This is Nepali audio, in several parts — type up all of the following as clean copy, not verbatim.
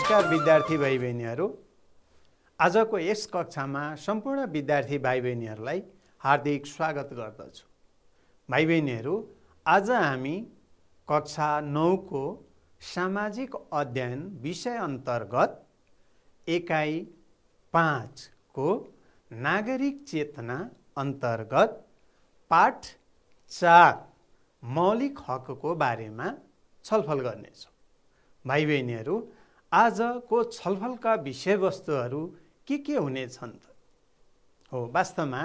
नमस्कार विद्यार्थी भाइ बहिनीहरू। आजको यस कक्षामा सम्पूर्ण विद्यार्थी भाइ बहिनीहरूलाई हार्दिक स्वागत गर्दछु। भाइ बहिनीहरू, आज हामी कक्षा 9 को सामाजिक अध्ययन विषय अन्तर्गत एकाइ 5 को नागरिक चेतना अन्तर्गत पाठ 4 मौलिक हकको बारेमा छलफल गर्नेछौँ। भाइ बहिनीहरू, आजको छलफलका विषयवस्तुहरू के हुनेछन् त? हो, वास्तवमा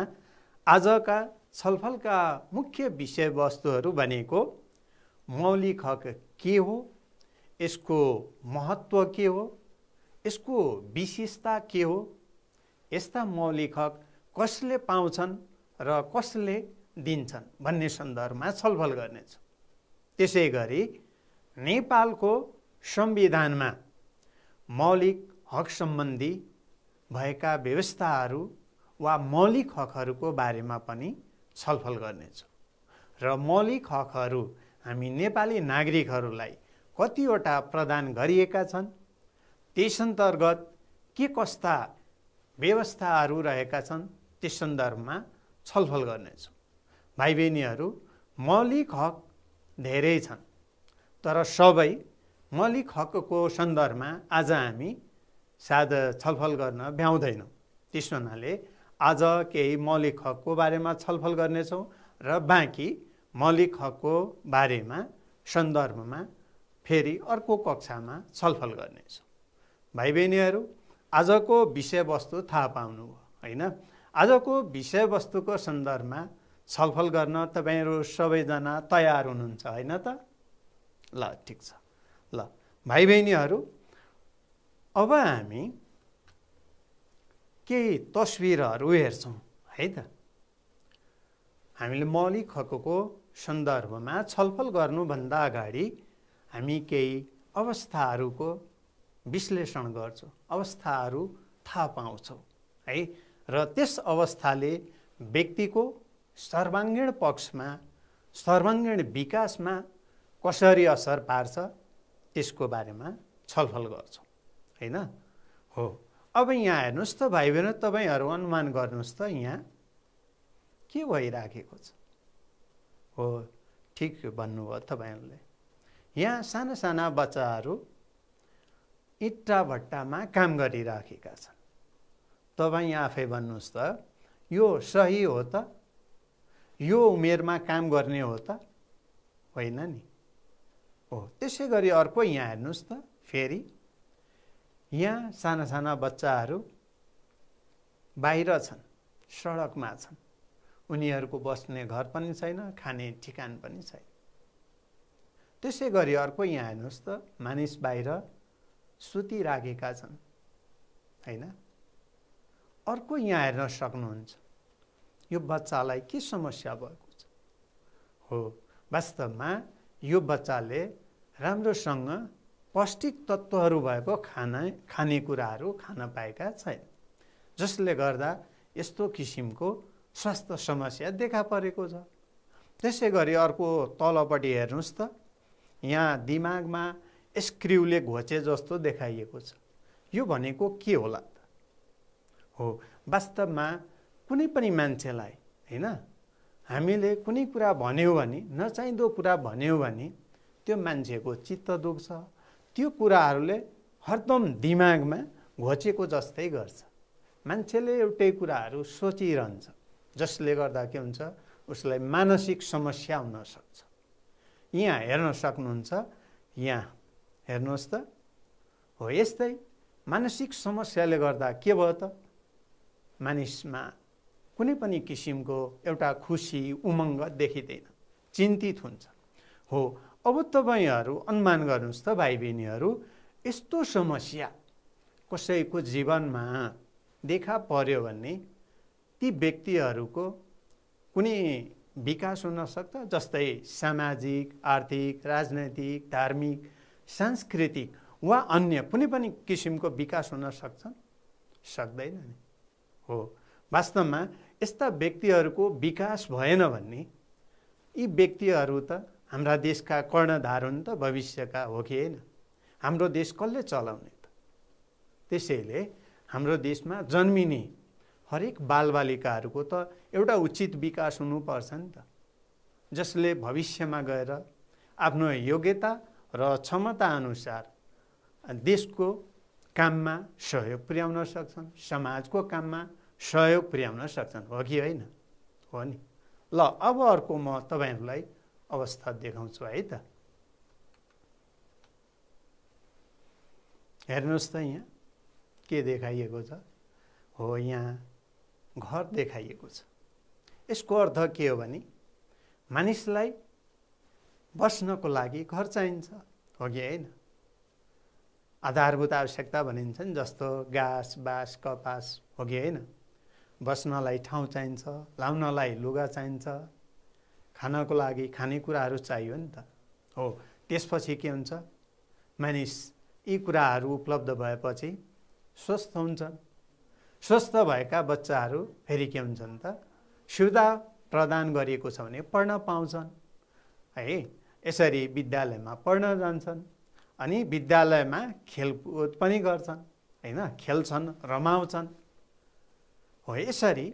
आजका छलफलका मुख्य विषयवस्तुहरू भनेको मौलिक हक के हो, यसको महत्त्व के हो, यसको विशेषता के हो, यस्ता मौलिक हक कसले पाउँछन् र कसले दिन्छन् भन्ने सन्दर्भमा छलफल गर्नेछौँ। त्यसैगरी नेपालको संविधानमा मौलिक हक सम्बन्धी भएका व्यवस्थाहरू वा मौलिक हकहरूको बारेमा पनि छलफल गर्नेछौँ र मौलिक हकहरू हामी नेपाली नागरिकहरूलाई कतिवटा प्रदान गरिएका छन्, त्यस अन्तर्गत के कस्ता व्यवस्थाहरू रहेका छन्, त्यस सन्दर्भमा छलफल गर्नेछौँ। भाइ बहिनीहरू, मौलिक हक धेरै छन्, तर सबै मौलिक हकको सन्दर्भमा आज हामी साझा छलफल गर्न भ्याउँदैनौँ। त्यस हुनाले आज केही मौलिक हकको बारेमा छलफल गर्नेछौँ र बाँकी मौलिक हकको बारेमा सन्दर्भमा फेरि अर्को कक्षामा छलफल गर्नेछौँ। भाइ बहिनीहरू, आजको विषयवस्तु थाहा पाउनुभयो होइन? आजको विषयवस्तुको सन्दर्भमा छलफल गर्न तपाईँहरू सबैजना तयार हुनुहुन्छ होइन त? ल, ठिक छ। ल भाइ बहिनीहरू, अब हामी केही तस्विरहरू हेर्छौँ है त। हामीले मौलिक हकको सन्दर्भमा छलफल गर्नुभन्दा अगाडि हामी केही अवस्थाहरूको विश्लेषण गर्छौँ, अवस्थाहरू थाहा पाउँछौँ है, र त्यस अवस्थाले व्यक्तिको सर्वाङ्गीण पक्षमा, सर्वाङ्गीण विकासमा कसरी असर पार्छ त्यसको बारेमा छलफल गर्छौँ होइन? हो, अब यहाँ हेर्नुहोस् त भाइ बहिनी, तपाईँहरू अनुमान गर्नुहोस् त यहाँ के भइराखेको छ? हो, ठिक भन्नुभयो तपाईँहरूले। यहाँ साना साना बच्चाहरू इट्टा भट्टामा काम गरिराखेका छन्। तपाईँ आफै भन्नुहोस् त, यो सही हो त? यो उमेरमा काम गर्ने हो त? होइन नि। हो, त्यसै गरी अर्को यहाँ हेर्नुहोस् त, फेरि यहाँ साना साना बच्चाहरू बाहिर छन्, सडकमा छन्, उनीहरूको बस्ने घर पनि छैन, खाने ठिकान पनि छैन। त्यसै गरी अर्को यहाँ हेर्नुहोस् त, मानिस बाहिर सुतिराखेका छन् होइन? अर्को यहाँ हेर्न सक्नुहुन्छ, यो बच्चालाई के समस्या भएको छ? हो, वास्तवमा यो बच्चाले राम्रोसँग पौष्टिक तत्त्वहरू भएको खानेकुराहरू खान पाएका छैन, जसले गर्दा यस्तो किसिमको स्वास्थ्य समस्या देखा परेको छ। त्यसै गरी अर्को तलपट्टि हेर्नुहोस् त, यहाँ दिमागमा स्क्रुले घोचे जस्तो देखाइएको छ। यो भनेको के होला त? हो, वास्तवमा कुनै पनि मान्छेलाई होइन, हामीले कुनै कुरा भन्यौँ भने, नचाहिँदो कुरा भन्यौँ भने त्यो मान्छेको चित्त दुख्छ, त्यो कुराहरूले हरदम दिमागमा घोचेको जस्तै गर्छ। मान्छेले एउटै कुराहरू सोचिरहन्छ, जसले गर्दा के हुन्छ, उसलाई मानसिक समस्या हुन सक्छ। यहाँ हेर्न सक्नुहुन्छ, यहाँ हेर्नुहोस् त। हो, यस्तै मानसिक समस्याले गर्दा के भयो त, मानिसमा कुनै पनि किसिमको एउटा खुसी उमङ्ग देखिँदैन, चिन्तित हुन्छ। हो, अब तपाईँहरू अनुमान गर्नुहोस् त भाइ बहिनीहरू, यस्तो समस्या कसैको जीवनमा देखा पर्यो भने ती व्यक्तिहरूको कुनै विकास हुन सक्छ, जस्तै सामाजिक, आर्थिक, राजनैतिक, धार्मिक, सांस्कृतिक वा अन्य कुनै पनि किसिमको विकास हुन सक्छन्? सक्दैन नि। हो, वास्तवमा यस्ता व्यक्तिहरूको विकास भएन भने यी व्यक्तिहरू त हाम्रा देशका कर्णधार हुन् त, भविष्यका हो कि होइन? हाम्रो देश कसले चलाउने त? त्यसैले हाम्रो देशमा जन्मिने हरेक बालबालिकाहरूको त एउटा उचित विकास हुनुपर्छ नि त, जसले भविष्यमा गएर आफ्नो योग्यता र क्षमता अनुसार देशको काममा सहयोग पुर्याउन सक्छन्, समाजको काममा सहयोग पुर्याउन सक्छन्, हो कि होइन? हो नि। ल अब अर्को म तपाईहरूलाई अवस्था देखाउँछु है त। हेर्नुहोस् त यहाँ के देखाइएको छ? हो, यहाँ घर देखाइएको छ। यसको अर्थ के हो भने मानिसलाई बस्नको लागि घर चाहिन्छ, हो कि होइन? आधारभूत आवश्यकता भनिन्छन्, जस्तो घाँस बाँस कपास, हो कि होइन? बस्नलाई ठाउँ चाहिन्छ, लाउनलाई लुगा चाहिन्छ, खानको लागि खानेकुराहरू चाहियो नि त। हो, त्यसपछि के हुन्छ? मानिस यी कुराहरू उपलब्ध भएपछि स्वस्थ हुन्छन्। स्वस्थ भएका बच्चाहरू फेरि के हुन्छन् त? सुविधा प्रदान गरिएको छ भने पढ्न पाउँछन् है। यसरी विद्यालयमा पढ्न जान्छन्, अनि विद्यालयमा खेलकुद पनि गर्छन् होइन, खेल्छन्, रमाउँछन्। हो, यसरी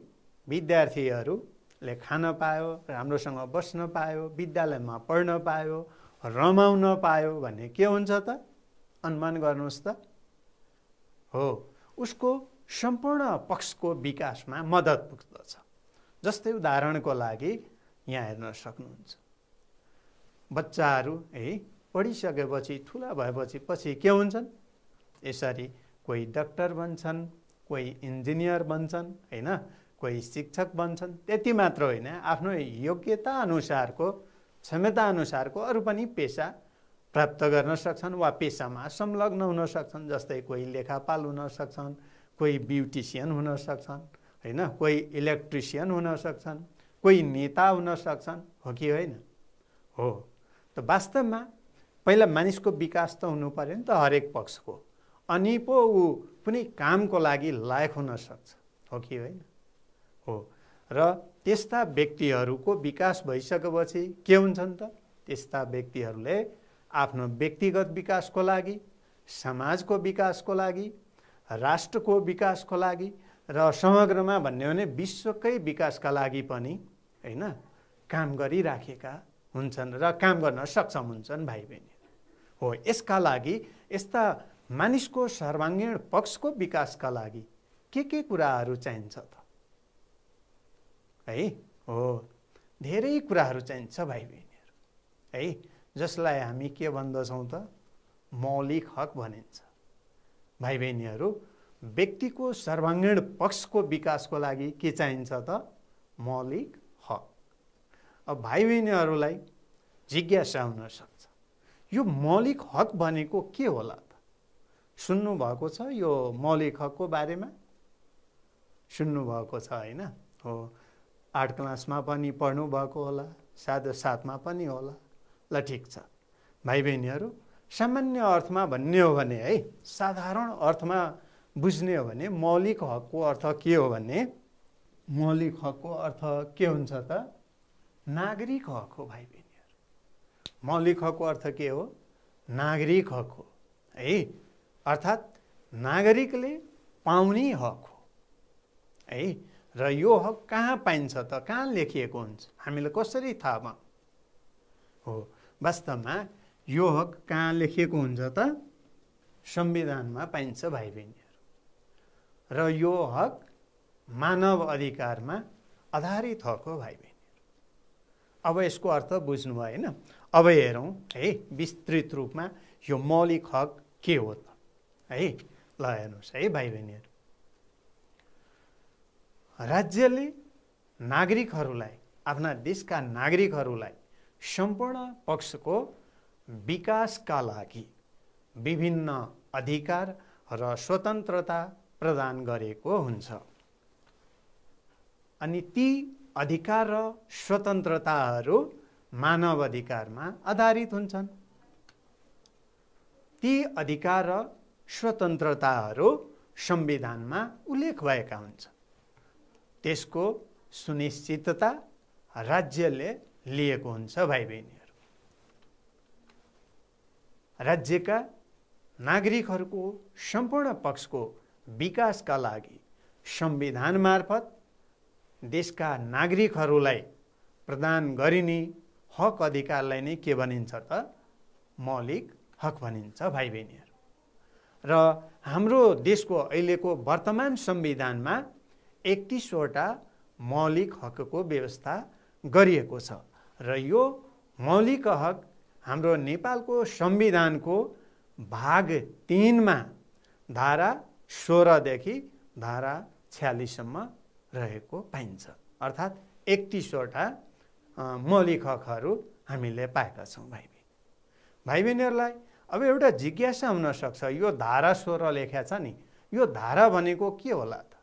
विद्यार्थीहरूले खान पायो, राम्रोसँग बस्न पायो, विद्यालयमा पढ्न पायो, रमाउन पायो भने के हुन्छ त? अनुमान गर्नुहोस् त। हो, उसको सम्पूर्ण पक्षको विकासमा मद्दत पुग्दछ। जस्तै उदाहरणको लागि यहाँ हेर्न सक्नुहुन्छ, बच्चाहरू है पढिसकेपछि ठुला भएपछि पछि के हुन्छन्? यसरी कोही डाक्टर बन्छन्, कोही इन्जिनियर बन्छन् होइन, कोही शिक्षक बन्छन्। त्यति मात्र होइन, आफ्नो योग्यता अनुसारको क्षमता अनुसारको अरू पनि पेसा प्राप्त गर्न सक्छन् वा पेसामा संलग्न हुन सक्छन्। जस्तै कोही लेखापाल हुन सक्छन्, कोही ब्युटिसियन हुन सक्छन् होइन, कोही इलेक्ट्रिसियन हुन सक्छन्, कोही नेता हुन सक्छन्, हो कि होइन? हो, त वास्तवमा पहिला मानिसको विकास त हुनु पर्यो नि त हरेक पक्षको, अनि पो ऊ कुनै कामको लागि लायक हुन सक्छ, हो कि होइन? हो, र त्यस्ता व्यक्तिहरूको विकास भइसकेपछि के हुन्छन् त? त्यस्ता व्यक्तिहरूले आफ्नो व्यक्तिगत विकासको लागि, समाजको विकासको लागि, राष्ट्रको विकासको लागि र समग्रमा भन्ने हो भने विश्वकै विकासका लागि पनि होइन काम गरिराखेका हुन्छन् र काम गर्न सक्षम हुन्छन् भाइ बहिनी। हो, यसका लागि यस्ता मानिसको सर्वाङ्गीण पक्षको विकासका लागि के कुराहरू चाहिन्छ त है? हो, धेरै कुराहरू चाहिन्छ भाइ बहिनीहरू है, जसलाई हामी के भन्दछौँ त? मौलिक हक भनिन्छ। भाइ बहिनीहरू, व्यक्तिको सर्वाङ्गीण पक्षको विकासको लागि के चाहिन्छ त? मौलिक हक। अब भाइ बहिनीहरूलाई जिज्ञासा हुन सक्छ, यो मौलिक हक भनेको के होला त? सुन्नु भएको छ यो मौलिक हकको बारेमा? सुन्नु भएको छ होइन? हो, 8 क्लासमा पनि पढ्नु भएको होला, सायद 7मा पनि होला। ल ठिक छ भाइ बहिनीहरू, सामान्य अर्थमा भन्ने हो भने है, साधारण अर्थमा बुझ्ने हो भने मौलिक हकको अर्थ के हो भने, मौलिक हकको अर्थ के हुन्छ त? नागरिक हक हो भाइ बहिनीहरू। मौलिक हकको अर्थ के हो? नागरिक हक हो है, अर्थात् नागरिकले पाउने हक हो है। र यो हक कहाँ पाइन्छ त? कहाँ लेखिएको हुन्छ? हामीले कसरी थाहा पाऊँ? हो, वास्तवमा यो हक कहाँ लेखिएको हुन्छ त? संविधानमा पाइन्छ भाइ बहिनीहरू। र यो हक मानव अधिकारमा आधारित हक हो भाइ बहिनीहरू। अब यसको अर्थ बुझ्नु भयो होइन? अब हेरौँ है विस्तृत रूपमा यो मौलिक हक के हो त है। ल हेर्नुहोस् है भाइ बहिनीहरू, राज्यले नागरिकहरूलाई, आफ्ना देशका नागरिकहरूलाई सम्पूर्ण पक्षको विकासका लागि विभिन्न अधिकार र स्वतन्त्रता प्रदान गरेको हुन्छ। अनि ती अधिकार र स्वतन्त्रताहरू मानव अधिकारमा आधारित हुन्छन्। ती अधिकार र स्वतन्त्रताहरू संविधानमा उल्लेख भएका हुन्छन्। त्यसको सुनिश्चितता राज्यले लिएको हुन्छ भाइ बहिनीहरू। राज्यका नागरिकहरूको सम्पूर्ण पक्षको विकासका लागि संविधान मार्फत देशका नागरिकहरूलाई प्रदान गरिने हक अधिकारलाई नै के भनिन्छ त मौलिक हक भनिन्छ भाइ बहिनीहरू। र हाम्रो देशको अहिलेको वर्तमान संविधानमा 31 वटा मौलिक हकको व्यवस्था गरिएको छ र यो मौलिक हक हाम्रो नेपालको संविधानको भाग 3 मा धारा 16 देखि धारा 46 सम्म रहेको पाइन्छ। अर्थात् 31 वटा मौलिक हकहरू हामीले पाएका छौँ भाइ बहिनीहरूलाई। अब एउटा जिज्ञासा हुन सक्छ, यो धारा 16 लेख्या छ नि, यो धारा भनेको के होला त?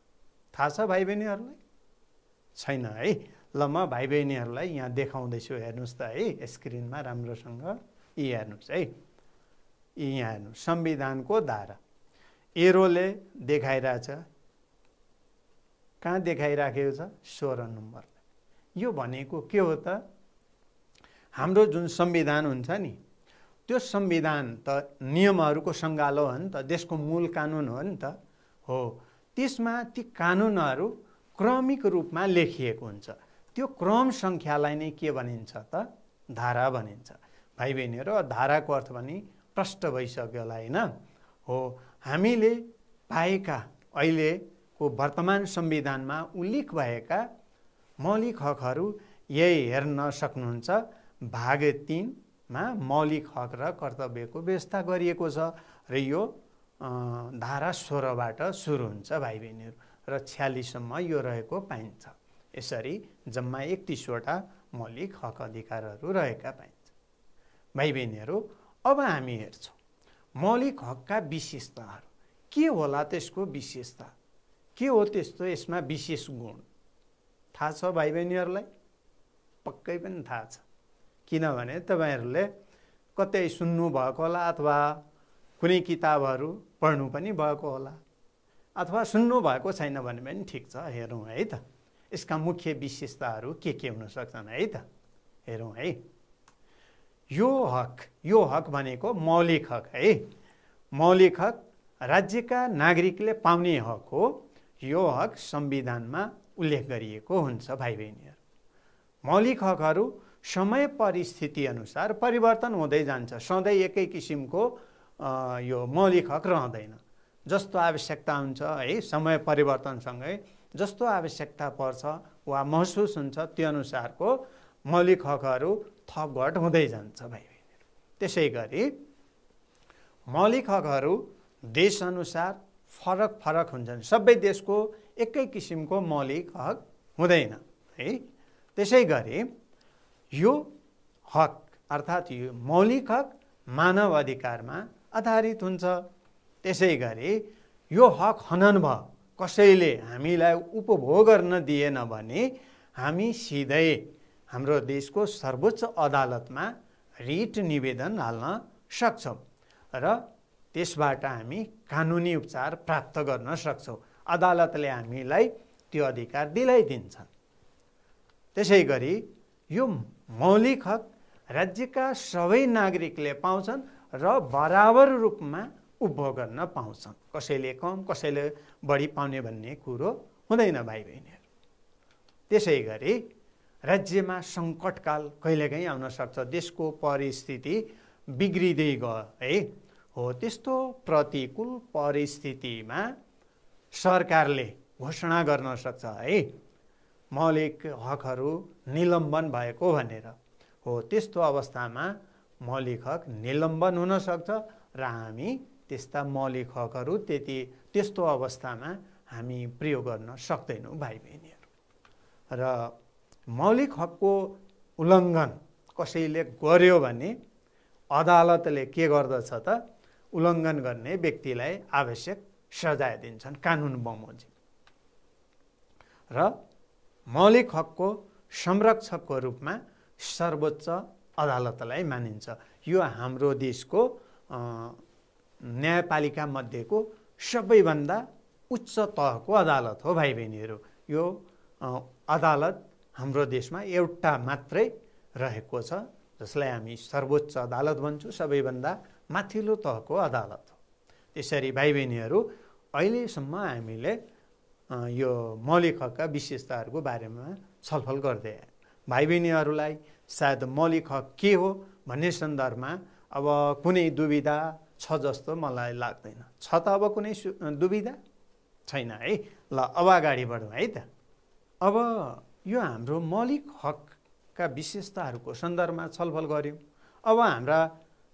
थाहा छ भाइ बहिनीहरूलाई? छैन है। ल म भाइ बहिनीहरूलाई यहाँ देखाउँदैछु, हेर्नुहोस् त है स्क्रिनमा राम्रोसँग। यी हेर्नुहोस् है, यहाँ हेर्नुहोस् संविधानको धारा एरोले देखाइरहेछ। कहाँ देखाइराखेको छ? 16 नम्बर। यो भनेको के हो त? हाम्रो जुन संविधान हुन्छ नि, त्यो संविधान त नियमहरूको सङ्गालो हो नि त, देशको मूल कानुन हो नि त। हो, त्यसमा ती कानुनहरू क्रमिक रूपमा लेखिएको हुन्छ। त्यो क्रम सङ्ख्यालाई नै के भनिन्छ त? धारा भनिन्छ भाइ बहिनीहरू। धाराको अर्थ भने प्रष्ट भइसक्यो होला होइन? हो, हामीले पाएका अहिलेको वर्तमान संविधानमा उल्लेख भएका मौलिक हकहरू यही हेर्न सक्नुहुन्छ। भाग 3 मा मौलिक हक र कर्तव्यको व्यवस्था गरिएको छ र यो धारा 16 बाट सुरु हुन्छ भाइ बहिनीहरू र 46 सम्म यो रहेको पाइन्छ। यसरी जम्मा 31 वटा मौलिक हक अधिकारहरू रहेका पाइन्छ भाइ बहिनीहरू। अब हामी हेर्छौँ मौलिक हकका विशेषताहरू के होला, त्यसको विशेषता के हो, त्यस्तो यसमा विशेष गुण थाहा छ भाइ बहिनीहरूलाई? पक्कै पनि थाहा छ, किनभने तपाईँहरूले कतै सुन्नु भएको होला अथवा कुनै किताबहरू पढ्नु पनि भएको होला, अथवा सुन्नु भएको छैन भने पनि ठिक छ। हेरौँ है त यसका मुख्य विशेषताहरू के हुन सक्छन् है त। हेरौँ है। यो हक भनेको मौलिक हक है। मौलिक हक राज्यका नागरिकले पाउने हक हो। यो हक संविधानमा उल्लेख गरिएको हुन्छ भाइ बहिनीहरू। मौलिक हकहरू समय परिस्थिति अनुसार परिवर्तन हुँदै जान्छ। सधैँ एकै किसिमको यो मौलिक हक रहँदैन। जस्तो आवश्यकता हुन्छ है, समय परिवर्तनसँगै जस्तो आवश्यकता पर्छ वा महसुस हुन्छ त्यो अनुसारको मौलिक हकहरू थपघट हुँदै जान्छ भाइ बहिनीहरू। त्यसै गरी मौलिक हकहरू देशअनुसार फरक हुन्छन्। सबै देशको एकै किसिमको मौलिक हक हुँदैन है। त्यसै गरी यो हक अर्थात् यो मौलिक हक मानव अधिकारमा आधारित हुन्छ। त्यसै गरी यो हक हनन भयो, कसैले हामीलाई उपभोग गर्न दिएन भने हामी सिधै हाम्रो देशको सर्वोच्च अदालतमा रिट निवेदन हाल्न सक्छौँ र त्यसबाट हामी कानुनी उपचार प्राप्त गर्न सक्छौँ। अदालतले हामीलाई त्यो अधिकार दिलाइदिन्छ। त्यसै गरी यो मौलिक हक राज्यका सबै नागरिकले पाउँछन् र बराबर रूपमा उपभोग गर्न पाउँछन्। कसैले कम कसैले बढी पाउने भन्ने कुरो हुँदैन भाइ बहिनीहरू। त्यसै गरी राज्यमा सङ्कटकाल कहिलेकाहीँ आउन सक्छ, देशको परिस्थिति बिग्रिँदै गयो है। हो, त्यस्तो प्रतिकूल परिस्थितिमा सरकारले घोषणा गर्न सक्छ है मौलिक हकहरू निलम्बन भएको भनेर। हो, त्यस्तो अवस्थामा मौलिक हक निलम्बन हुन सक्छ र हामी त्यस्ता मौलिक हकहरू त्यस्तो अवस्थामा हामी प्रयोग गर्न सक्दैनौँ भाइ बहिनीहरू। र मौलिक हकको उल्लङ्घन कसैले गर्यो भने अदालतले के गर्दछ त? उल्लङ्घन गर्ने व्यक्तिलाई आवश्यक सजाय दिन्छन् कानुन बमोजिम। र मौलिक हकको संरक्षकको रूपमा सर्वोच्च अदालतलाई मानिन्छ। यो हाम्रो देशको न्यायपालिका मध्येको सबैभन्दा उच्च तहको अदालत हो भाइ बहिनीहरू। यो अदालत हाम्रो देशमा एउटा मात्रै रहेको छ, जसलाई हामी सर्वोच्च अदालत भन्छौँ। सबैभन्दा माथिल्लो तहको अदालत हो। त्यसरी भाइ बहिनीहरू अहिलेसम्म हामीले यो मौलिक हकका विशेषताहरूको बारेमा छलफल गर्दै आए। भाइ बहिनीहरूलाई सायद मौलिक हक के हो भन्ने सन्दर्भमा अब कुनै दुविधा छ जस्तो मलाई लाग्दैन। छ त अब कुनै दुविधा छैन है। ल अब अगाडि बढौँ है त। अब यो हाम्रो मौलिक हकका विशेषताहरूको सन्दर्भमा छलफल गऱ्यौँ। अब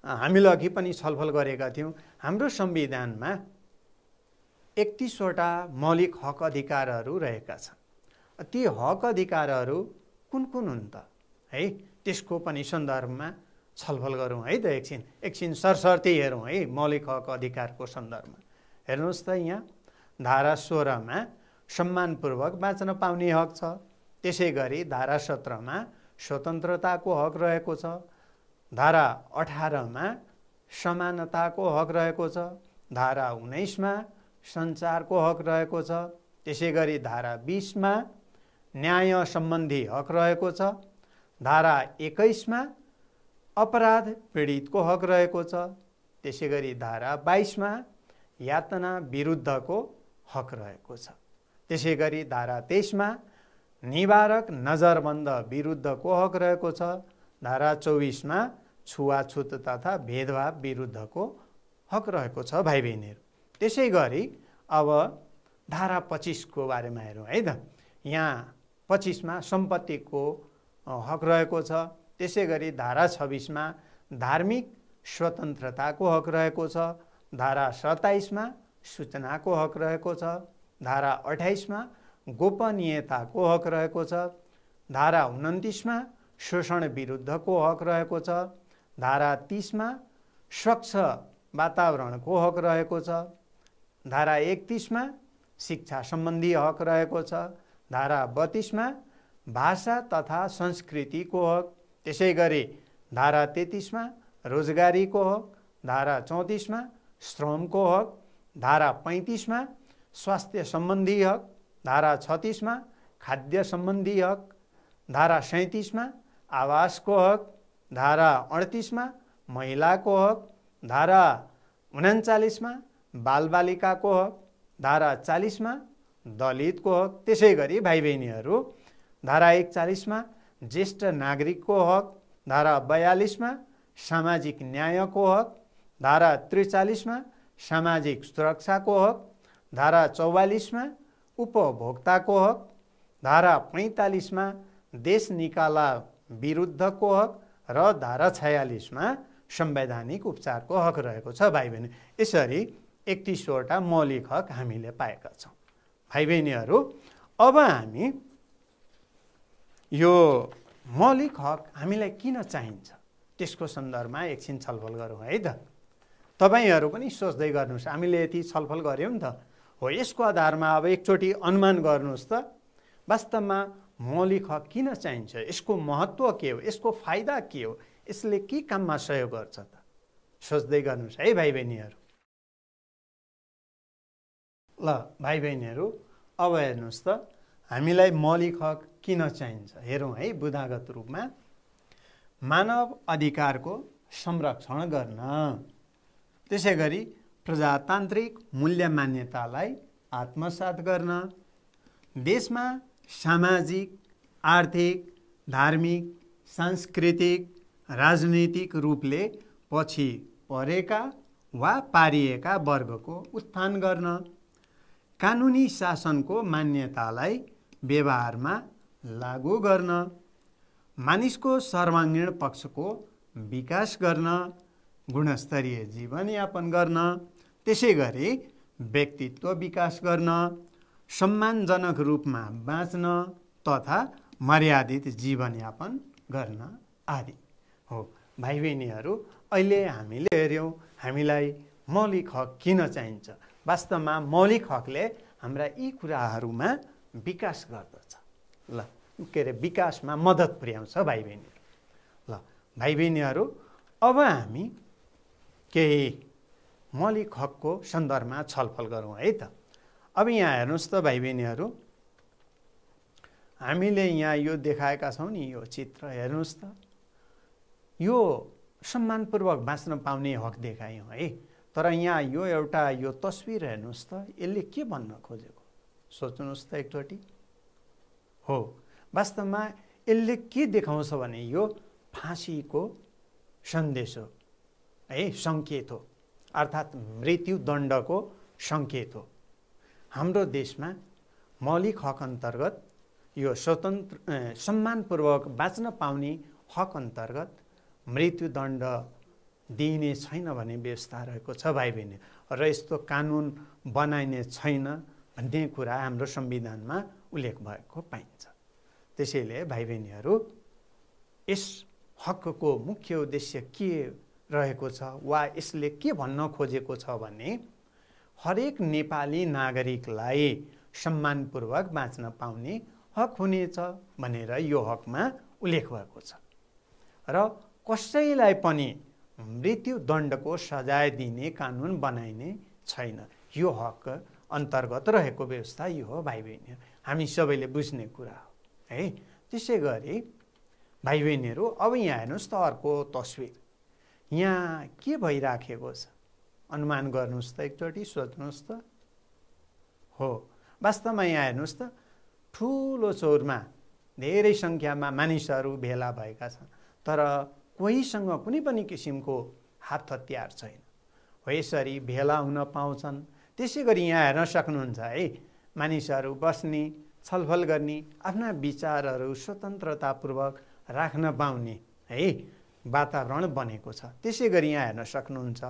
हामीले अघि पनि छलफल गरेका थियौँ, हाम्रो संविधानमा 31वटा मौलिक हक अधिकारहरू रहेका छन्। ती हक अधिकारहरू कुन कुन हुन् त है, त्यसको पनि सन्दर्भमा छलफल गरौँ है त। एकछिन सरसर्ती हेरौँ है मौलिक हक अधिकारको सन्दर्भमा। हेर्नुहोस् त, यहाँ धारा 16मा सम्मानपूर्वक बाँच्न पाउने हक छ। त्यसै गरी धारा 17मा स्वतन्त्रताको हक रहेको छ। धारा 18मा समानताको हक रहेको छ। धारा 19मा सञ्चारको हक रहेको छ। त्यसै गरी धारा 20मा न्याय सम्बन्धी हक रहेको छ। धारा 21मा अपराध पीडितको हक रहेको छ। त्यसै गरी धारा 22मा यातना विरुद्धको हक रहेको छ। त्यसै गरी धारा 23मा निवारक नजरबन्द विरुद्धको हक रहेको छ। धारा 24मा छुवाछुत तथा भेदभाव विरुद्धको हक रहेको छ भाइ बहिनीहरू। त्यसै गरी अब धारा 25को बारेमा हेरौँ है त। यहाँ 25मा सम्पत्तिको हक रहेको छ। त्यसै गरी धारा 26मा धार्मिक स्वतन्त्रताको हक रहेको छ। धारा 27मा सूचनाको हक रहेको छ। धारा 28मा गोपनीयताको हक रहेको छ। धारा 29मा शोषण विरुद्धको हक रहेको छ। धारा 30मा स्वच्छ वातावरणको हक रहेको छ। धारा 31मा शिक्षा सम्बन्धी हक रहेको छ। धारा 32मा भाषा तथा संस्कृतिको हक। त्यसै गरी धारा 33मा रोजगारीको हक। धारा 34मा श्रमको हक। धारा 35मा स्वास्थ्य सम्बन्धी हक। धारा 36मा खाद्य सम्बन्धी हक। धारा 37मा आवासको हक। धारा 38मा महिलाको हक। धारा 39मा बालबालिकाको हक। धारा 40मा दलितको हक। त्यसै गरी भाइ बहिनीहरू धारा 41मा ज्येष्ठ नागरिकको हक। धारा 42मा सामाजिक न्यायको हक। धारा 43मा सामाजिक सुरक्षाको हक। धारा 44मा उपभोक्ताको हक। धारा 45मा देश निकाला विरुद्धको हक र धारा 46मा संवैधानिक उपचारको हक रहेको छ भाइ बहिनी। यसरी 31वटा मौलिक हक हामीले पाएका छौँ भाइ बहिनीहरू। अब हामी यो मौलिक हक हामीलाई किन चाहिन्छ त्यसको सन्दर्भमा एकछिन छलफल गरौँ है त। तपाईहरू पनि सोच्दै गर्नुहोस्, हामीले यति छलफल गऱ्यौँ नि त, हो यसको आधारमा अब एकचोटि अनुमान गर्नुहोस् त, वास्तवमा मौलिक हक किन चाहिन्छ, यसको महत्त्व के हो, यसको फाइदा के हो, यसले के काममा सहयोग गर्छ त, सोच्दै गर्नुहोस् है भाइ बहिनीहरू। ल भाइ बहिनीहरू अब हेर्नुहोस् त, हामीलाई मौलिक हक किन चाहिन्छ हेरौँ है। बुँदागत रूपमा मानव अधिकारको संरक्षण गर्न, त्यसै गरी प्रजातान्त्रिक मूल्य मान्यतालाई आत्मसात गर्न, देशमा सामाजिक, आर्थिक, धार्मिक, सांस्कृतिक, राजनीतिक रूपले पछि परेका वा पारिएका वर्गको उत्थान गर्न, कानुनी शासनको मान्यतालाई व्यवहारमा लागू गर्न, मानिसको सर्वाङ्गीण पक्षको विकास गर्न, गुणस्तरीय जीवनयापन गर्न, त्यसै गरी व्यक्तित्व विकास गर्न, सम्मानजनक रूपमा बाँच्न तथा मर्यादित जीवनयापन गर्न आदि हो। भाइ बहिनीहरू अहिले हामीले हेऱ्यौँ हामीलाई मौलिक हक किन चाहिन्छ। वास्तवमा मौलिक हकले हाम्रा यी कुराहरूमा विकास गर्दछ, ल के अरे विकासमा मद्दत पुर्याउँछ भाइ बहिनीहरू। ल भाइ बहिनीहरू अब हामी केही मौलिक हकको सन्दर्भमा छलफल गरौँ है त। अब यहाँ हेर्नुहोस् त भाइ बहिनीहरू, हामीले यहाँ यो देखाएका छौँ नि, यो चित्र हेर्नुहोस् त, यो सम्मानपूर्वक बाँच्न पाउने हक देखायौँ है। तर यहाँ यो एउटा यो तस्बिर हेर्नुहोस् त, यसले के भन्न खोजेको सोच्नुहोस् त एकचोटि। हो, वास्तवमा यसले के देखाउँछ भने यो फाँसीको सन्देश हो है, सङ्केत हो, अर्थात् मृत्युदण्डको सङ्केत हो। हाम्रो देशमा मौलिक हक अन्तर्गत यो स्वतन्त्र सम्मानपूर्वक बाँच्न पाउने हक अन्तर्गत मृत्युदण्ड दिइने छैन भन्ने व्यवस्था रहेको छ भाइ बहिनी, र यस्तो कानुन बनाइने छैन भन्ने कुरा हाम्रो संविधानमा उल्लेख भएको पाइन्छ। त्यसैले भाइ बहिनीहरू, यस हकको मुख्य उद्देश्य के रहेको छ वा यसले के भन्न खोजेको छ भने हरेक नेपाली नागरिकलाई सम्मानपूर्वक बाँच्न पाउने हक हुनेछ भनेर यो हकमा उल्लेख भएको छ। र कसैलाई पनि मृत्युदण्डको सजाय दिने कानुन बनाइने छैन। यो हक अन्तर्गत रहेको व्यवस्था यो हो भाइ बहिनी, हामी सबैले बुझ्ने कुरा हो है। त्यसै गरी भाइ बहिनीहरू, अब यहाँ हेर्नुहोस् त अर्को तस्विर, यहाँ के भइराखेको छ अनुमान गर्नुहोस् त एकचोटि, सोच्नुहोस् त। हो, वास्तवमा यहाँ हेर्नुहोस् त, ठुलो चौरमा धेरै सङ्ख्यामा मानिसहरू भेला भएका छन्, तर कोहीसँग कुनै पनि किसिमको हात हतियार छैन। हो, यसरी भेला हुन पाउँछन्। त्यसै गरी यहाँ हेर्न सक्नुहुन्छ है, मानिसहरू बस्ने, छलफल गर्ने, आफ्ना विचारहरू स्वतन्त्रतापूर्वक राख्न पाउने है वातावरण बनेको छ। त्यसै गरी यहाँ हेर्न सक्नुहुन्छ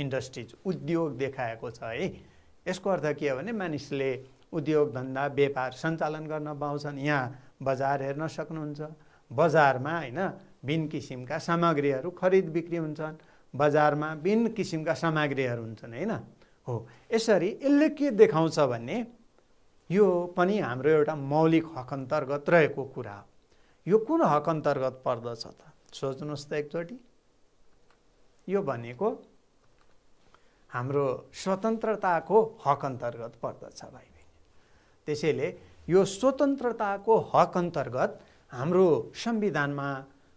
इन्डस्ट्रिज, उद्योग देखाएको छ है। यसको अर्थ के हो भने मानिसले उद्योग धन्दा व्यापार सञ्चालन गर्न पाउँछन्। यहाँ बजार हेर्न सक्नुहुन्छ, बजारमा होइन भिन्न किसिमका सामग्रीहरू खरिद बिक्री हुन्छन्, बजारमा भिन्न किसिमका सामग्रीहरू हुन्छन् होइन। हो, यसरी यसले के देखाउँछ भने यो पनि हाम्रो एउटा मौलिक हक अन्तर्गत रहेको कुरा हो। यो कुन हक अन्तर्गत पर्दछ त सोच्नुहोस् त एकचोटि। यो भनेको हाम्रो स्वतन्त्रताको हक अन्तर्गत पर्दछ भाइ बहिनी। त्यसैले यो स्वतन्त्रताको हक अन्तर्गत हाम्रो संविधानमा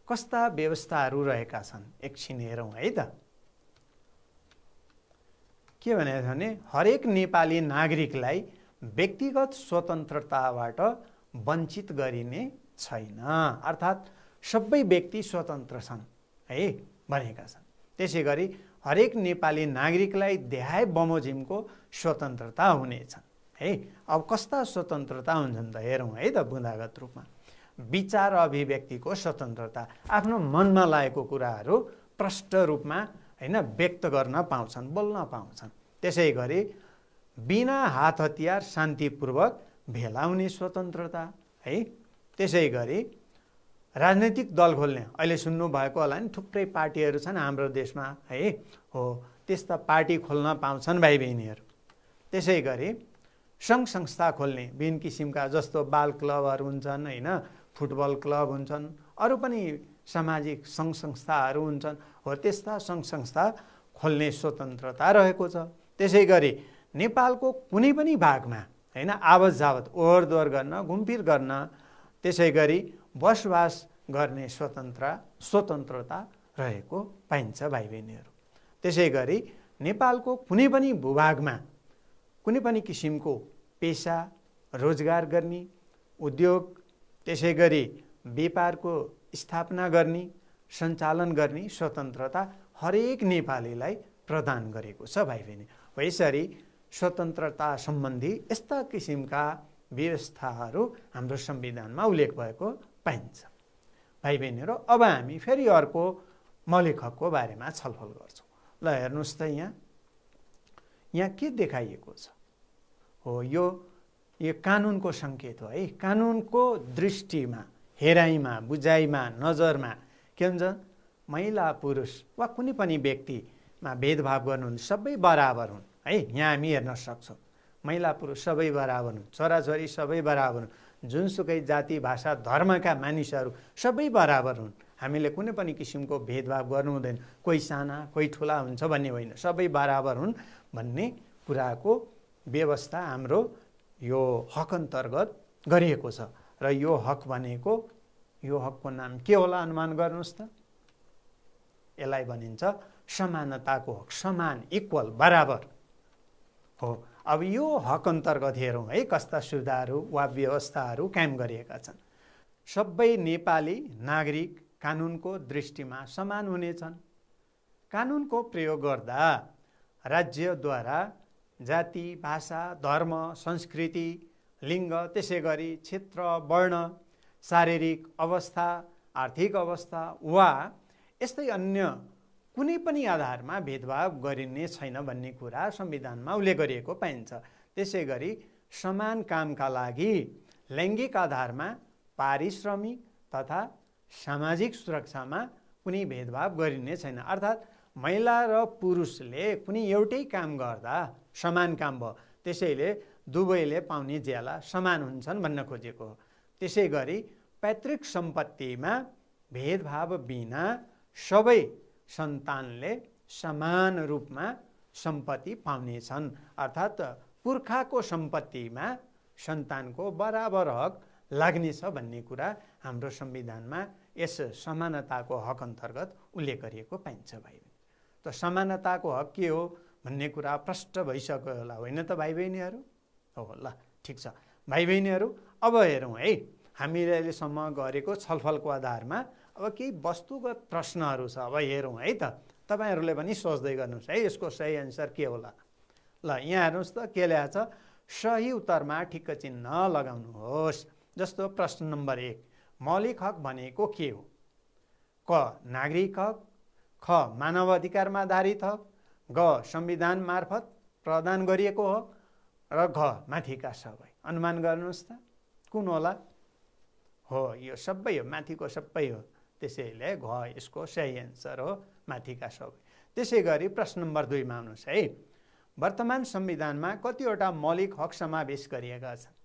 कस्ता व्यवस्थाहरू रहेका छन् एकछिन हेरौँ है त। के भनेको भने हरेक नेपाली नागरिकलाई व्यक्तिगत स्वतन्त्रताबाट वञ्चित गरिने छैन, अर्थात् सबै व्यक्ति स्वतन्त्र छन् है भनेका छन्। त्यसै गरी हरेक नेपाली नागरिकलाई देहाय बमोजिमको स्वतन्त्रता हुनेछन् है। अब कस्ता स्वतन्त्रता हुन्छन् त हेरौँ है त बुँदागत रूपमा। विचार अभिव्यक्तिको स्वतन्त्रता, आफ्नो मनमा लागेको कुराहरू प्रष्ट रूपमा होइन व्यक्त गर्न पाउँछन्, बोल्न पाउँछन्। त्यसै गरी बिना हात हतियार शान्तिपूर्वक भेला हुने स्वतन्त्रता है। त्यसै गरी राजनैतिक दल खोल्ने, अहिले सुन्नुभएको होला नि थुप्रै पार्टीहरू छन् हाम्रो देशमा है। हो, त्यस्ता पार्टी खोल्न पाउँछन् भाइ बहिनीहरू। त्यसै गरी सङ्घ संस्था खोल्ने, विभिन्न किसिमका जस्तो बाल क्लबहरू हुन्छन् होइन, फुटबल क्लब हुन्छन्, अरू पनि सामाजिक सङ्घ संस्थाहरू हुन्छन्। हो, त्यस्ता सङ्घ संस्था खोल्ने स्वतन्त्रता रहेको छ। त्यसै गरी नेपालको कुनै पनि भागमा होइन आवत जावत ओहोर दोहोर गर्न, घुमफिर गर्न, त्यसै गरी बसोबास गर्ने स्वतन्त्रता रहेको पाइन्छ भाइ बहिनीहरू। त्यसै गरी नेपालको कुनै पनि भूभागमा कुनै पनि किसिमको पेसा रोजगार गर्ने, उद्योग, त्यसै गरी व्यापारको स्थापना गर्ने, सञ्चालन गर्ने स्वतन्त्रता हरेक नेपालीलाई प्रदान गरेको छ भाइ बहिनी। यसरी स्वतन्त्रता सम्बन्धी यस्ता किसिमका व्यवस्थाहरू हाम्रो संविधानमा उल्लेख भएको पाइन्छ भाइ बहिनीहरू। अब हामी फेरि अर्को मौलिक हकको बारेमा छलफल गर्छौँ। ल हेर्नुहोस् त, यहाँ के देखाइएको छ। हो, यो कानुनको सङ्केत हो है। कानुनको दृष्टिमा, हेराइमा, बुझाइमा, नजरमा के हुन्छ, महिला पुरुष वा कुनै पनि व्यक्तिमा भेदभाव गर्नुहुन्न, सबै बराबर हुन् है। यहाँ हामी हेर्न सक्छौँ महिला पुरुष सबै बराबर हुन्, छोराछोरी सबै बराबर हुन्, जुनसुकै जाति भाषा धर्मका मानिसहरू सबै बराबर हुन्। हामीले कुनै पनि किसिमको भेदभाव गर्नु हुँदैन, कोही साना कोही ठुला हुन्छ भन्ने होइन, सबै बराबर हुन् भन्ने कुराको व्यवस्था हाम्रो यो हक अन्तर्गत गरिएको छ। र यो हक भनेको, यो हकको नाम के होला अनुमान गर्नुहोस् त। यसलाई भनिन्छ समानताको हक, समान, इक्वल, बराबर हो। अब यो हक अन्तर्गत हेरौँ है कस्ता सुविधाहरू वा व्यवस्थाहरू कायम गरिएका छन्। सबै नेपाली नागरिक कानुनको दृष्टिमा समान हुनेछन्। कानुनको प्रयोग गर्दा राज्यद्वारा जाति, भाषा, धर्म, संस्कृति, लिङ्ग, त्यसै गरी क्षेत्र, वर्ण, शारीरिक अवस्था, आर्थिक अवस्था वा यस्तै अन्य कुनै पनि आधारमा भेदभाव गरिने छैन भन्ने कुरा संविधानमा उल्लेख गरिएको पाइन्छ। त्यसै गरी समान कामका लागि लैङ्गिक आधारमा पारिश्रमिक तथा सामाजिक सुरक्षामा कुनै भेदभाव गरिने छैन। अर्थात् महिला र पुरुषले कुनै एउटै काम गर्दा समान काम भयो, त्यसैले दुवैले पाउने ज्याला समान हुन्छन् भन्न खोजेको हो। त्यसै गरी पैतृक सम्पत्तिमा भेदभाव बिना सबै सन्तानले समान रूपमा सम्पत्ति पाउनेछन्। अर्थात् पुर्खाको सम्पत्तिमा सन्तानको बराबर हक लाग्नेछ भन्ने कुरा हाम्रो संविधानमा यस समानताको हक अन्तर्गत उल्लेख गरिएको पाइन्छ। भाइ त समानताको हक के हो भन्ने कुरा प्रष्ट भइसक्यो होला, होइन त भाइ बहिनीहरू? हो ल, ठिक छ भाइ बहिनीहरू। अब हेरौँ है, हामीले अहिलेसम्म गरेको छलफलको आधारमा अब केही वस्तुगत प्रश्नहरू छ। अब हेरौँ है त, तपाईँहरूले पनि सोच्दै गर्नुहोस् है यसको सही एन्सर के होला। ल यहाँ हेर्नुहोस् त के लेखा छ, सही उत्तरमा ठिक्क चिन्ह लगाउनुहोस्। जस्तो प्रश्न नम्बर 1, मौलिक हक भनेको के हो? क नागरिक हक, ख मानव अधिकारमा आधारित हक, ग संविधान मार्फत प्रदान गरिएको हक, र घ माथिका सबै। अनुमान गर्नुहोस् त कुन होला? हो यो सबै हो, माथिको सबै हो। त्यसैले घ यसको सही एन्सर हो, माथिका सबै। त्यसै गरी प्रश्न नम्बर 2 मा आउनुहोस् है। वर्तमान संविधानमा कतिवटा मौलिक हक समावेश गरिएका छन्?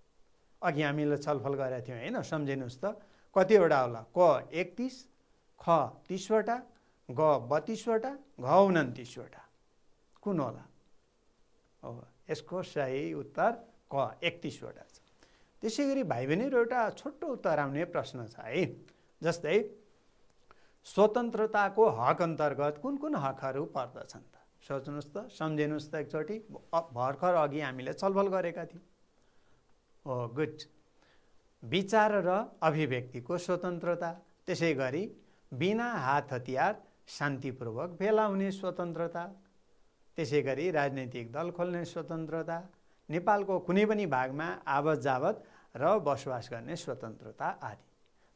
अघि हामीले छलफल गरेका थियौँ होइन, सम्झिनुहोस् त कतिवटा होला? क 31, ख 30 वटा, ग 32 वटा, घ 29 वटा। कुन होला? हो यसको सही उत्तर क 31 वटा छ। त्यसै गरी भाइ बहिनीहरू एउटा छोटो उत्तर आउने प्रश्न छ है। जस्तै स्वतन्त्रताको हक अन्तर्गत कुन कुन हकहरू पर्दछन् त? सोच्नुहोस् त, सम्झिनुहोस् त एकचोटि। भर्खर अघि हामीले छलफल गरेका थियौँ। हो गुड। विचार र अभिव्यक्तिको स्वतन्त्रता, त्यसै गरी बिना हात हतियार शान्तिपूर्वक भेला हुने स्वतन्त्रता, त्यसै गरी राजनैतिक दल खोल्ने स्वतन्त्रता, नेपालको कुनै पनि भागमा आवत जावत र बसोबास गर्ने स्वतन्त्रता आदि।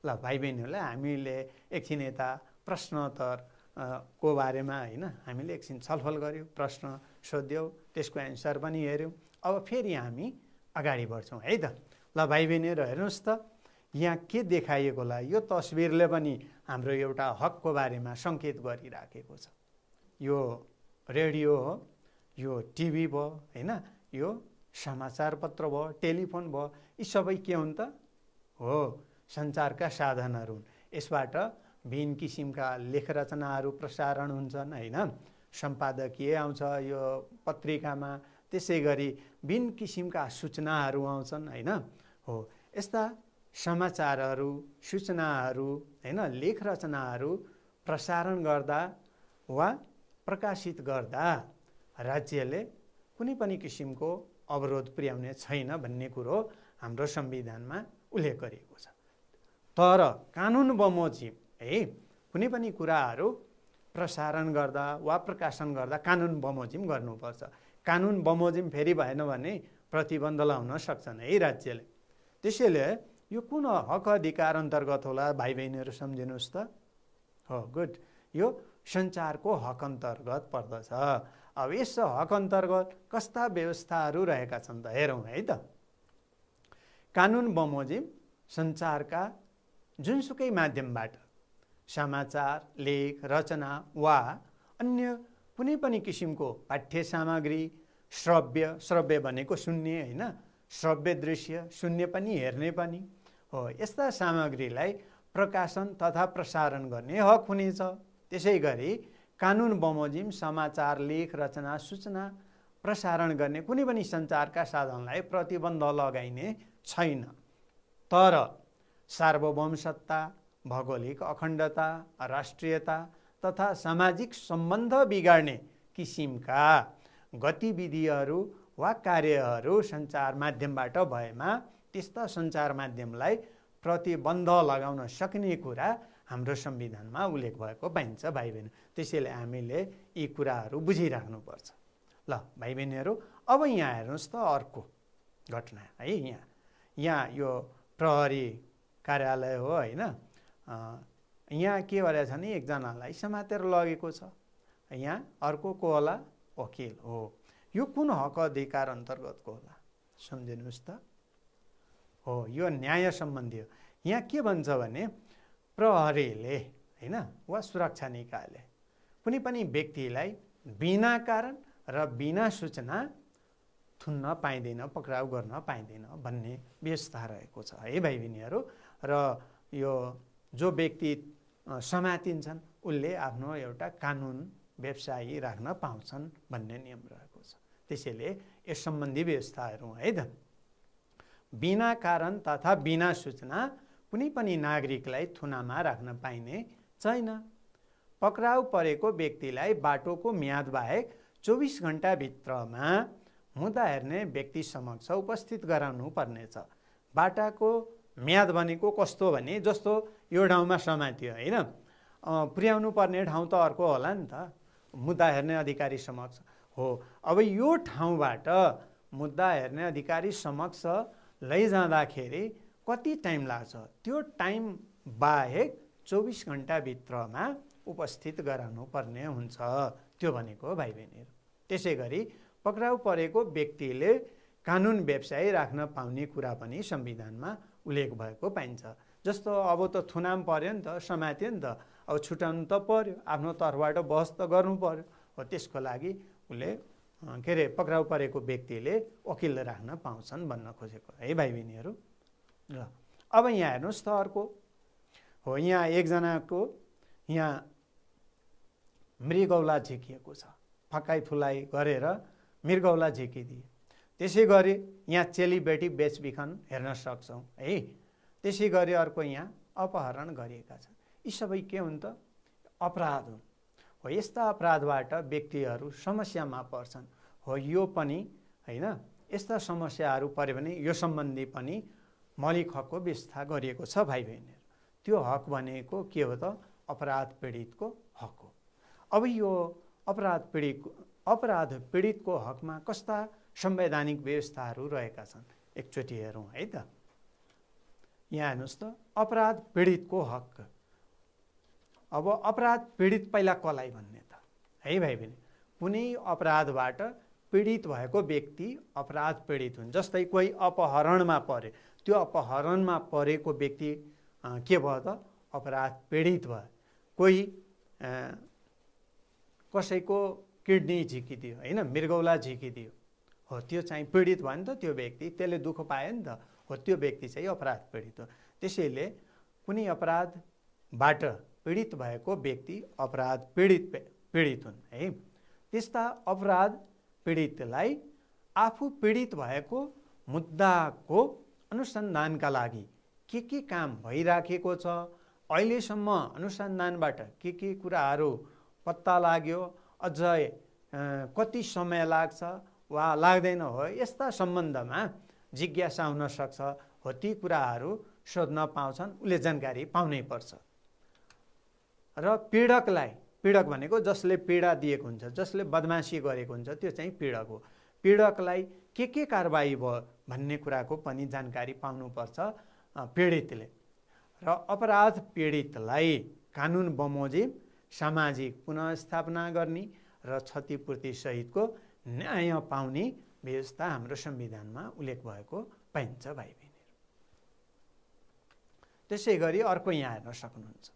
ल भाइ बहिनीहरूलाई हामीले एकछिन यता प्रश्नोत्तर को बारेमा होइन हामीले एकछिन छलफल गऱ्यौँ, प्रश्न सोध्यौँ, त्यसको एन्सर पनि हेऱ्यौँ। अब फेरि हामी अगाडि बढ्छौँ है त। ल भाइ बहिनीहरू हेर्नुहोस् त, यहाँ के देखाइएको होला? यो तस्बिरले पनि हाम्रो एउटा हकको बारेमा सङ्केत गरिराखेको छ। यो रेडियो हो, यो टिभी भयो होइन, यो समाचार पत्र भयो, टेलिफोन भयो, यी सबै के हुन् त? हो सञ्चारका साधनहरू हुन्। यसबाट भिन्न किसिमका लेख रचनाहरू प्रसारण हुन्छन् होइन, सम्पादकीय आउँछ यो पत्रिकामा, त्यसै गरी भिन्न किसिमका सूचनाहरू आउँछन् होइन। हो यस्ता समाचारहरू, सूचनाहरू होइन, लेख रचनाहरू प्रसारण गर्दा वा प्रकाशित गर्दा राज्यले कुनै पनि किसिमको अवरोध पुर्याउने छैन भन्ने कुरो हाम्रो संविधानमा उल्लेख गरिएको छ। तर कानुन बमोजिम है कुनै पनि कुराहरू प्रसारण गर्दा वा प्रकाशन गर्दा कानुन बमोजिम गर्नुपर्छ। कानुन बमोजिम फेरि भएन भने प्रतिबन्ध लगाउन सक्छन् है राज्यले। त्यसैले यो कुन हक अधिकार अन्तर्गत होला भाइ बहिनीहरू सम्झिनुहोस् त? हो गुड, यो सञ्चारको हक अन्तर्गत पर्दछ। अब यस हक अन्तर्गत कस्ता व्यवस्थाहरू रहेका छन् त हेरौँ है त। कानुन बमोजिम सञ्चारका जुनसुकै माध्यमबाट समाचार, लेख, रचना वा अन्य कुनै पनि किसिमको पाठ्य सामग्री, श्रव्य भनेको सुन्ने होइन, श्रव्य दृश्य सुन्ने पनि हेर्ने पनि हो, यस्ता सामग्रीलाई प्रकाशन तथा प्रसारण गर्ने हक हुनेछ। त्यसै गरी कानुन बमोजिम समाचार, लेख, रचना, सूचना प्रसारण गर्ने कुनै पनि सञ्चारका साधनलाई प्रतिबन्ध लगाइने छैन। तर सार्वभौम सत्ता, भौगोलिक अखण्डता, राष्ट्रियता तथा सामाजिक सम्बन्ध बिगार्ने किसिमका गतिविधिहरू वा कार्यहरू सञ्चार माध्यमबाट भएमा त्यस्ता सञ्चार माध्यमलाई प्रतिबन्ध लगाउन सक्ने कुरा हाम्रो संविधानमा उल्लेख भएको पाइन्छ भाइ बहिनी। त्यसैले हामीले यी कुराहरू बुझिराख्नुपर्छ। ल भाइ बहिनीहरू, अब यहाँ हेर्नुहोस् त अर्को घटना है। यहाँ यो प्रहरी कार्यालय हो होइन। यहाँ के गरेछ भने एकजनालाई समातेर लगेको छ। यहाँ अर्को को होला? वकिल हो। यो कुन हक अधिकार अन्तर्गतको होला सम्झिनुहोस् त। हो, यो न्याय सम्बन्धी हो। यहाँ के भन्छ भने प्रहरीले होइन वा सुरक्षा निकायले कुनै पनि व्यक्तिलाई बिना कारण र बिना सूचना थुन्न पाइँदैन, पक्राउ गर्न पाइँदैन भन्ने व्यवस्था रहेको छ है भाइ बहिनीहरू। र यो जो व्यक्ति समातिन्छन् उसले आफ्नो एउटा कानुन व्यवसायी राख्न पाउँछन् भन्ने नियम रहेको छ। त्यसैले यस सम्बन्धी व्यवस्थाहरू है त। बिना कारण तथा बिना सूचना कुनै पनि नागरिकलाई थुनामा राख्न पाइने छैन। पक्राउ परेको व्यक्तिलाई बाटोको म्याद बाहेक 24 घण्टाभित्रमा मुद्दा हेर्ने व्यक्ति समक्ष उपस्थित गराउनु पर्नेछ। बाटाको म्याद भनेको कस्तो भने जस्तो यो ठाउँमा समातियो होइन, पुर्याउनु पर्ने ठाउँ त अर्को होला नि त, मुद्दा हेर्ने अधिकारी समक्ष हो। अब यो ठाउँबाट मुद्दा हेर्ने अधिकारी समक्ष लैजाँदाखेरि कति टाइम लाग्छ? त्यो टाइम बाहेक 24 घण्टाभित्रमा उपस्थित गराउनु पर्ने हुन्छ। त्यो भनेको भाइ बहिनीहरू। त्यसै गरी पक्राउ परेको व्यक्तिले कानुन व्यवसाय राख्न पाउने कुरा पनि संविधानमा उल्लेख भएको पाइन्छ। जस्तो अब त थुनाम पर्यो नि त, समात्यो नि त, अब छुटाउनु त पर्यो, आफ्नो तर्फबाट बहस त गर्नु पर्यो हो। त्यसको लागि उसले के अरे पक्राउ परेको व्यक्तिले वकिल राख्न पाउँछन् भन्न खोजेको है भाइ बहिनीहरू। ल अब यहाँ हेर्नुहोस् त अर्को हो। यहाँ एकजनाको यहाँ मृगौला झिकिएको छ, फकाइ फुलाइ गरेर मृगौला झिकिदिए। त्यसै गरी यहाँ चेलीबेटी बेचबिखन हेर्न सक्छौँ है। त्यसै गरी अर्को यहाँ अपहरण गरिएका छन्। यी सबै के हुन् त? अपराध हुन् हो। यस्ता अपराधबाट व्यक्तिहरू समस्यामा पर्छन् हो। यो पनि होइन, यस्ता समस्याहरू पर्यो भने यो सम्बन्धी पनि मौलिक हकको व्यवस्था गरिएको छ भाइ बहिनीहरू। त्यो हक भनेको के हो त? अपराध पीडितको हक हो। अब यो अपराध पीडितको हकमा कस्ता संवैधानिक व्यवस्थाहरू रहेका छन् एकचोटि हेरौँ है त। यहाँ हेर्नुहोस् त, अपराध पीडितको हक। अब अपराध पीडित पहिला कसलाई भन्ने त है भाइ बहिनी? कुनै अपराधबाट पीडित भएको व्यक्ति अपराध पीडित हुन्। जस्तै कोही अपहरणमा परे, त्यो अपहरणमा परेको व्यक्ति के भयो त? अपराध पीडित भयो। कोही कसैको किडनी झिकिदियो होइन, मृगौला झिकिदियो हो, त्यो चाहिँ पीडित भयो नि त त्यो व्यक्ति, त्यसले दुःख पायो नि त हो। त्यो व्यक्ति चाहिँ अपराध पीडित हो। त्यसैले कुनै अपराधबाट पीडित भएको व्यक्ति अपराध पीडित हुन् है। त्यस्ता अपराध पीडितलाई आफू पीडित भएको मुद्दाको अनुसन्धानका लागि के काम भइराखेको छ, अहिलेसम्म अनुसन्धानबाट के कुराहरू पत्ता लाग्यो, अझै कति समय लाग्छ वा लाग्दैन हो, यस्ता सम्बन्धमा जिज्ञासा हुन सक्छ हो। ती कुराहरू सोध्न पाउँछन्, उसले जानकारी पाउनै पर्छ। र पीडकलाई, पीडक भनेको जसले पीडा दिएको हुन्छ, जसले बदमासी गरेको हुन्छ, त्यो चाहिँ पीडक हो। पीडकलाई के कारबाही भयो भन्ने कुराको पनि जानकारी पाउनुपर्छ पीडितले। र अपराध पीडितलाई कानुन बमोजिम सामाजिक पुनर्स्थापना गर्ने र क्षतिपूर्ति सहितको न्याय पाउने व्यवस्था हाम्रो संविधानमा उल्लेख भएको पाइन्छ भाइ बहिनीहरू। त्यसै गरी अर्को यहाँ हेर्न सक्नुहुन्छ,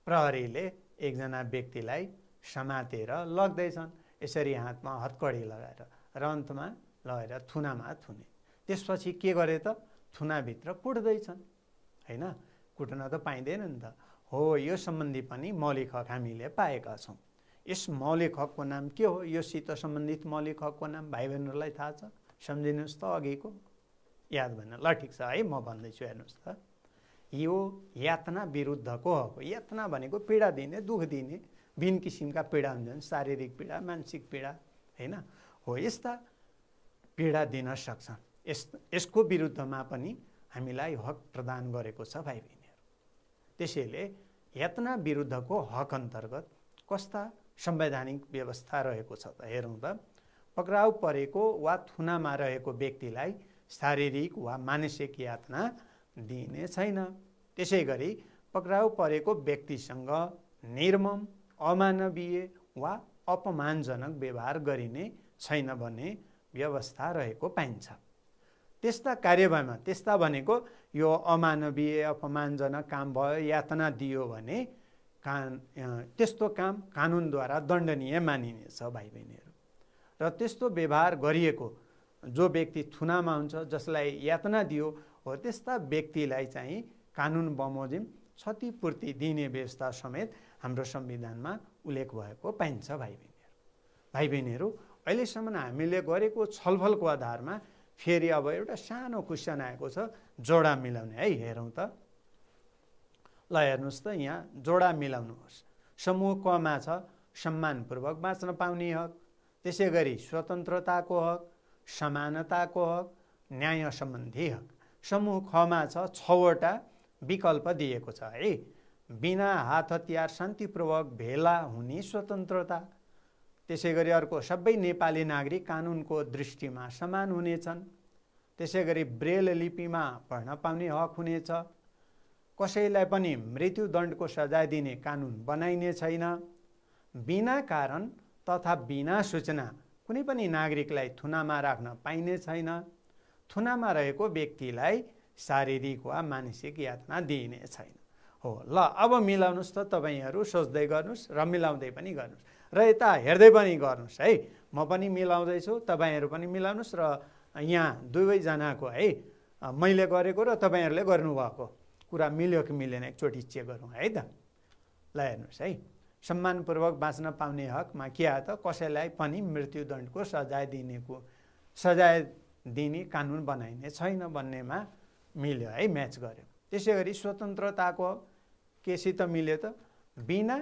प्रहरीले एकजना व्यक्तिलाई समातेर लग्दैछन्, यसरी हातमा हतकडी लगाएर र अन्तमा लगेर थुनामा थुने। त्यसपछि के गरे त? थुनाभित्र कुट्दैछन् होइन, कुट्न त पाइँदैन नि त हो। यो सम्बन्धी पनि मौलिक हक हामीले पाएका छौँ। यस मौलिक हकको नाम के हो? योसित सम्बन्धित मौलिक हकको नाम भाइ बहिनीहरूलाई थाहा छ? सम्झिनुहोस् त, अघिको याद भएन। ल ठिक छ है, म भन्दैछु हेर्नुहोस् त। यो यातना विरुद्धको हक हो। यातना भनेको पीडा दिने, दुःख दिने भिन्न किसिमका पीडा हुन्छन्, शारीरिक पीडा, मानसिक पीडा, होइन हो, यस्ता पीडा दिन सक्छन्। यसको विरुद्धमा पनि हामीलाई हक प्रदान गरेको छ भाइ बहिनीहरू। त्यसैले यातना विरुद्धको हक अन्तर्गत कस्ता संवैधानिक व्यवस्था रहेको छ त हेरौँ त। पक्राउ परेको वा थुनामा रहेको व्यक्तिलाई शारीरिक वा मानसिक यातना दिइने छैन। त्यसै गरी पक्राउ परेको व्यक्तिसँग निर्मम, अमानवीय वा अपमानजनक व्यवहार गरिने छैन भन्ने व्यवस्था रहेको पाइन्छ। त्यस्ता कार्यवाहीमा, त्यस्ता भनेको यो अमानवीय अपमानजनक काम भयो, यातना दियो भने त्यस्तो काम कानुनद्वारा दण्डनीय मानिनेछ भाइ बहिनीहरू। र त्यस्तो व्यवहार गरिएको जो व्यक्ति थुनामा हुन्छ, जसलाई यातना दियो हो, त्यस्ता व्यक्तिलाई चाहिँ कानुन बमोजिम क्षतिपूर्ति दिने व्यवस्था समेत हाम्रो संविधानमा उल्लेख भएको पाइन्छ भाइ बहिनीहरू। भाइ बहिनीहरू, अहिलेसम्म हामीले गरेको छलफलको आधारमा फेरि अब एउटा सानो क्वेसन आएको छ, जोडा मिलाउने है। हेरौँ त, ल हेर्नुहोस् त, यहाँ जोडा मिलाउनुहोस्। समूह कमा छ सम्मानपूर्वक बाँच्न पाउने हक, त्यसै गरी स्वतन्त्रताको हक, समानताको हक, न्याय सम्बन्धी हक। समूह खमा छ 6वटा विकल्प दिएको छ है। बिना हात हतियार शान्तिपूर्वक भेला हुने स्वतन्त्रता, त्यसै गरी अर्को सबै नेपाली नागरिक कानुनको दृष्टिमा समान हुनेछन्, त्यसै गरी ब्रेल लिपिमा पढ्न पाउने हक हुनेछ, कसैलाई पनि मृत्युदण्डको सजाय दिने कानुन बनाइने छैन, बिना कारण तथा बिना सूचना कुनै पनि नागरिकलाई थुनामा राख्न पाइने छैन, थुनामा रहेको व्यक्तिलाई शारीरिक वा मानसिक यातना दिइने छैन। हो, ल अब मिलाउनुहोस् त, तपाईँहरू सोच्दै गर्नुहोस् र मिलाउँदै पनि गर्नुहोस् र यता हेर्दै पनि गर्नुहोस् है। म पनि मिलाउँदैछु, तपाईँहरू पनि मिलाउनुहोस् र यहाँ दुवैजनाको है, मैले गरेको र तपाईँहरूले गर्नुभएको कुरा मिल्यो कि मिलेन एकचोटि चेक गरौँ है त। ल हेर्नुहोस् है, सम्मानपूर्वक बाँच्न पाउने हकमा के आयो त, कसैलाई पनि मृत्युदण्डको सजाय दिने कानुन बनाइने छैन भन्नेमा मिल्यो है, म्याच गर्यो। त्यसै गरी स्वतन्त्रताको केसित मिल्यो त, बिना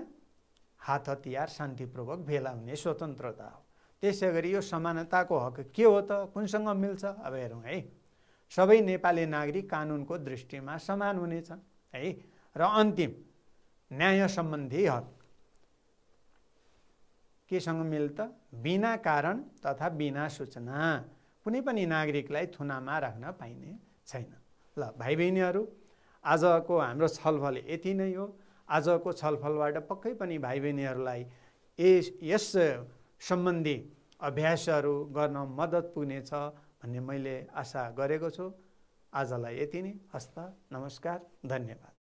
हात हतियार शान्तिपूर्वक भेला हुने स्वतन्त्रता हो। त्यसै गरी यो समानताको हक के हो त, कुनसँग मिल्छ? अब हेरौँ है। सबै नेपाली नागरिक कानुनको दृष्टिमा समान हुनेछन् है। र अन्तिम न्याय सम्बन्धी हक केसँग मिल्छ त, बिना कारण तथा बिना सूचना कुनै पनि नागरिकलाई थुनामा राख्न पाइने छैन। ल भाइ बहिनीहरू, आजको हाम्रो छलफल यति नै हो। आजको छलफलबाट पक्कै पनि भाइ बहिनीहरूलाई यस सम्बन्धी अभ्यासहरू गर्न मद्दत पुग्नेछ भन्ने मैले आशा गरेको छु। आजलाई यति नै। हस्त, नमस्कार, धन्यवाद।